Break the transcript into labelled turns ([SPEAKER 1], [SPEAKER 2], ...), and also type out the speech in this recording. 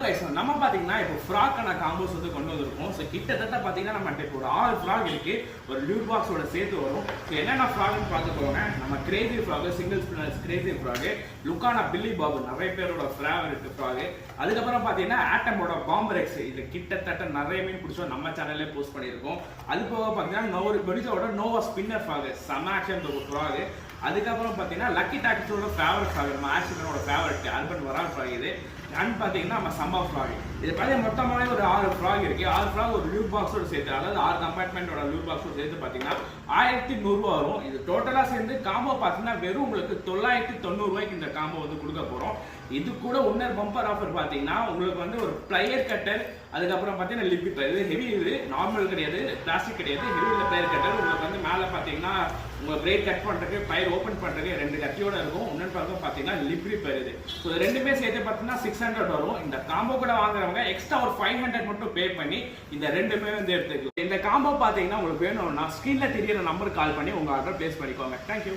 [SPEAKER 1] நம்ம பாத்தீங்கன்னா இப்போ ஃப்ராக்கான காம்போஸ் வந்து கொண்டு வந்திருக்கோம். ஸோ கிட்டத்தட்ட பாத்தீங்கன்னா நம்ம இப்போ ஒரு 6 ஃப்ராக் இருக்கு, ஒரு லூட் பாக்ஸோட சேர்த்து வரும். ஸோ என்னென்ன ஃப்ராக்னு பார்க்க போறோம்னா நம்ம crazy frog, single spinners crazy frog, லுக்கானா பில்லி பாபு நிறைய பேரோட ஃபேவரட் ஃப்ராக். அதுக்கப்புறம் பாத்தீங்கன்னா ஆட்டமோட பாம்பரெக்ஸ், இது கிட்டத்தட்ட நிறைய மீன் பிடிச்சோம், நம்ம சேனல்லே போஸ்ட் பண்ணியிருக்கோம். அது போக பாத்தீங்கன்னா ஒரு பெரிசோட நோவா ஸ்பின்னர் ஃப்ராக், செம ஆக்ஷன் ஃப்ராக். அதுக்கப்புறம் பாத்தீங்கன்னா லக்கி டாக்ஸோட ஃபேவரட் ஃப்ராக், நம்ம ஆக்ஷனோட ஃபேவரட் அல்பன் வரால் ஃப்ராக். இது அண்ட் பார்த்தீங்கன்னா நம்ம சம்பா ஃப்ராக். இது பார்த்தீங்கன்னா மொத்தமாகவே ஒரு 6 ஃப்ராக் இருக்கு. 6 ஃப்ராக் ஒரு லூட் பாக்ஸோட சேர்த்து, அதாவது 6 கம்பார்ட்மெண்ட்டோட லூட் பாக்ஸோட சேர்த்து பார்த்தீங்கன்னா 1100 ரூபா வரும். இது டோட்டலாக சேர்ந்து காம்போ பார்த்தீங்கன்னா வெறும் உங்களுக்கு 990 ரூபாய்க்கு இந்த காம்போ வந்து கொடுக்க போகிறோம். இது கூட இன்னொரு பம்பர் ஆஃபர் பார்த்தீங்கன்னா உங்களுக்கு வந்து ஒரு பிளையர் கட்டர், அதுக்கப்புறம் பார்த்தீங்கன்னா லிப் கட்டர். இது ஹெவி, இது நார்மல் கிடையாது, பிளாஸ்டிக் கிடையாது, ஹெவி பிளையர் கட்டர். உங்களுக்கு வந்து மேலே பார்த்தீங்கன்னா உங்கள் பிரேக் கட் பண்ணுறதுக்கு, பயிர் ஓப்பன் பண்ணுறதுக்கு 2 கட்டியோட இருக்கும். இன்னொன்று பக்கம் பார்த்தீங்கன்னா லிப் ரிப்பேர். இது ஸோ ரெண்டுமே சேர்த்து பார்த்தீங்கன்னா 600 வரும். இந்த காம்போ கூட வாங்குறவங்க எக்ஸ்ட்ரா ஒரு 500 மட்டும் பே பண்ணி இந்த ரெண்டுமே வந்து எடுத்துக்கலாம். இந்த காம்போ பார்த்தீங்கன்னா உங்களுக்கு வேணும்னா ஸ்க்ரீனில் தெரியற நம்பருக்கு கால் பண்ணி உங்கள் ஆர்டர் பிளேஸ் பண்ணிக்கோங்க. தேங்க்யூ.